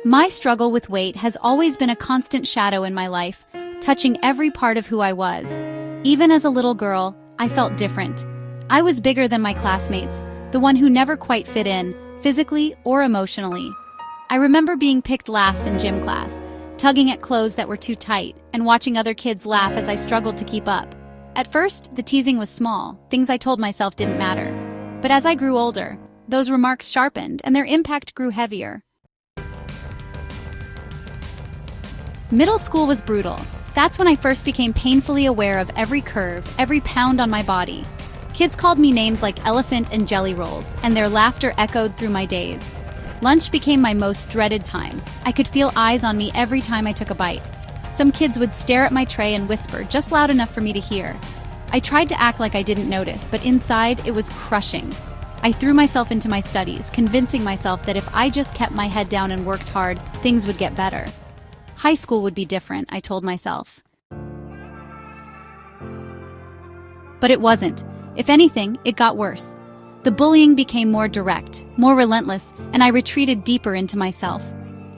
My struggle with weight has always been a constant shadow in my life, touching every part of who I was. Even as a little girl, I felt different. I was bigger than my classmates, the one who never quite fit in, physically or emotionally. I remember being picked last in gym class, tugging at clothes that were too tight, and watching other kids laugh as I struggled to keep up. At first, the teasing was small, things I told myself didn't matter. But as I grew older, those remarks sharpened and their impact grew heavier. Middle school was brutal. That's when I first became painfully aware of every curve, every pound on my body. Kids called me names like elephant and jelly rolls, and their laughter echoed through my days. Lunch became my most dreaded time. I could feel eyes on me every time I took a bite. Some kids would stare at my tray and whisper just loud enough for me to hear. I tried to act like I didn't notice, but inside it was crushing. I threw myself into my studies, convincing myself that if I just kept my head down and worked hard, things would get better. High school would be different, I told myself. But it wasn't. If anything, it got worse. The bullying became more direct, more relentless, and I retreated deeper into myself.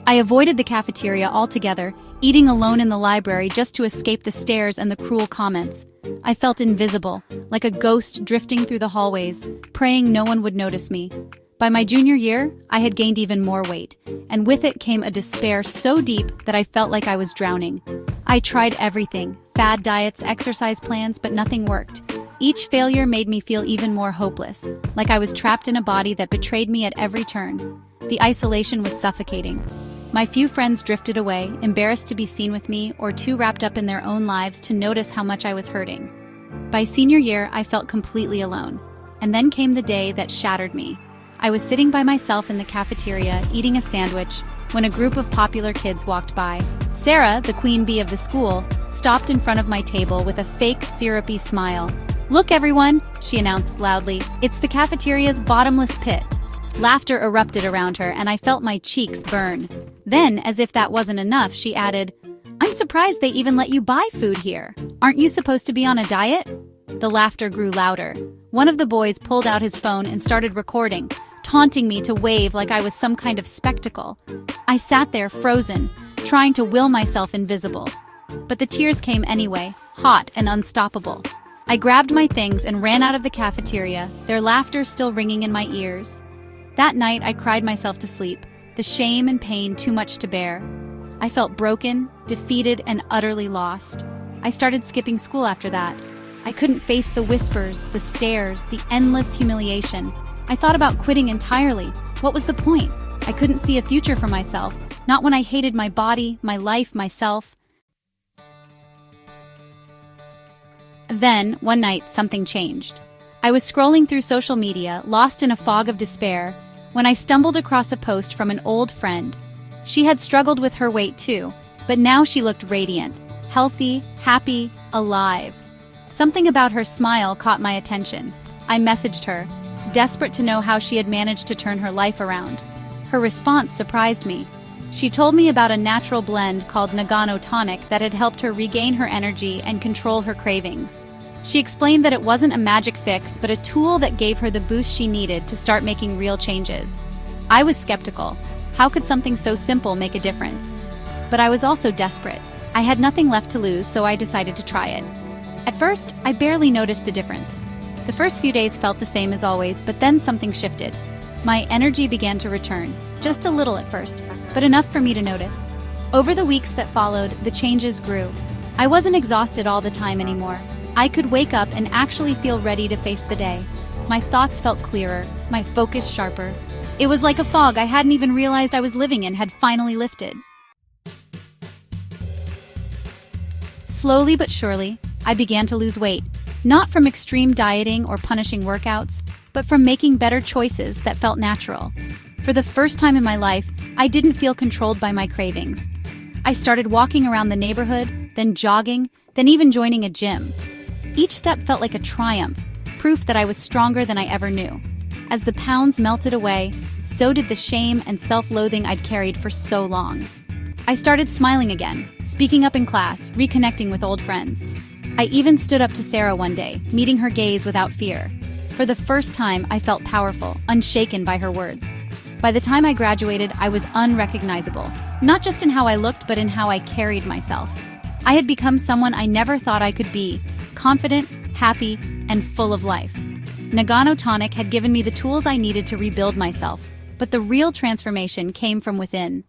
I avoided the cafeteria altogether, eating alone in the library just to escape the stares and the cruel comments. I felt invisible, like a ghost drifting through the hallways, praying no one would notice me. By my junior year, I had gained even more weight, and with it came a despair so deep that I felt like I was drowning. I tried everything, fad diets, exercise plans, but nothing worked. Each failure made me feel even more hopeless, like I was trapped in a body that betrayed me at every turn. The isolation was suffocating. My few friends drifted away, embarrassed to be seen with me or too wrapped up in their own lives to notice how much I was hurting. By senior year, I felt completely alone. And then came the day that shattered me. I was sitting by myself in the cafeteria, eating a sandwich, when a group of popular kids walked by. Sarah, the queen bee of the school, stopped in front of my table with a fake, syrupy smile. "Look, everyone," she announced loudly, "it's the cafeteria's bottomless pit." Laughter erupted around her, and I felt my cheeks burn. Then, as if that wasn't enough, she added, "I'm surprised they even let you buy food here. Aren't you supposed to be on a diet?" The laughter grew louder. One of the boys pulled out his phone and started recording, taunting me to wave like I was some kind of spectacle. I sat there frozen, trying to will myself invisible. But the tears came anyway, hot and unstoppable. I grabbed my things and ran out of the cafeteria, their laughter still ringing in my ears. That night I cried myself to sleep, the shame and pain too much to bear. I felt broken, defeated, and utterly lost. I started skipping school after that. I couldn't face the whispers, the stares, the endless humiliation. I thought about quitting entirely. What was the point? I couldn't see a future for myself, not when I hated my body, my life, myself. Then, one night, something changed. I was scrolling through social media, lost in a fog of despair, when I stumbled across a post from an old friend. She had struggled with her weight too, but now she looked radiant, healthy, happy, alive. Something about her smile caught my attention. I messaged her, desperate to know how she had managed to turn her life around. Her response surprised me. She told me about a natural blend called Nagano Tonic that had helped her regain her energy and control her cravings. She explained that it wasn't a magic fix, but a tool that gave her the boost she needed to start making real changes. I was skeptical. How could something so simple make a difference? But I was also desperate. I had nothing left to lose, so I decided to try it. At first, I barely noticed a difference. The first few days felt the same as always, but then something shifted. My energy began to return, just a little at first, but enough for me to notice. Over the weeks that followed, the changes grew. I wasn't exhausted all the time anymore. I could wake up and actually feel ready to face the day. My thoughts felt clearer, my focus sharper. It was like a fog I hadn't even realized I was living in had finally lifted. Slowly but surely, I began to lose weight, not from extreme dieting or punishing workouts, but from making better choices that felt natural. For the first time in my life, I didn't feel controlled by my cravings. I started walking around the neighborhood, then jogging, then even joining a gym. Each step felt like a triumph, proof that I was stronger than I ever knew. As the pounds melted away, so did the shame and self-loathing I'd carried for so long. I started smiling again, speaking up in class, reconnecting with old friends. I even stood up to Sarah one day, meeting her gaze without fear. For the first time, I felt powerful, unshaken by her words. By the time I graduated, I was unrecognizable, not just in how I looked, but in how I carried myself. I had become someone I never thought I could be, confident, happy, and full of life. Nagano Tonic had given me the tools I needed to rebuild myself, but the real transformation came from within.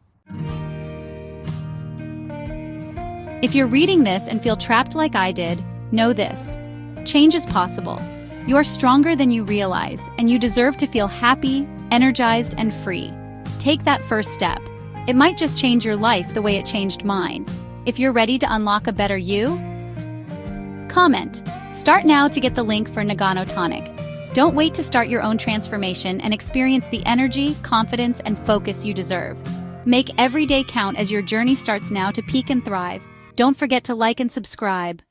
If you're reading this and feel trapped like I did, know this: change is possible. You're stronger than you realize, and you deserve to feel happy, energized, and free. Take that first step. It might just change your life the way it changed mine. If you're ready to unlock a better you, comment. Start now to get the link for Nagano Tonic. Don't wait to start your own transformation and experience the energy, confidence, and focus you deserve. Make every day count as your journey starts now to peak and thrive. Don't forget to like and subscribe.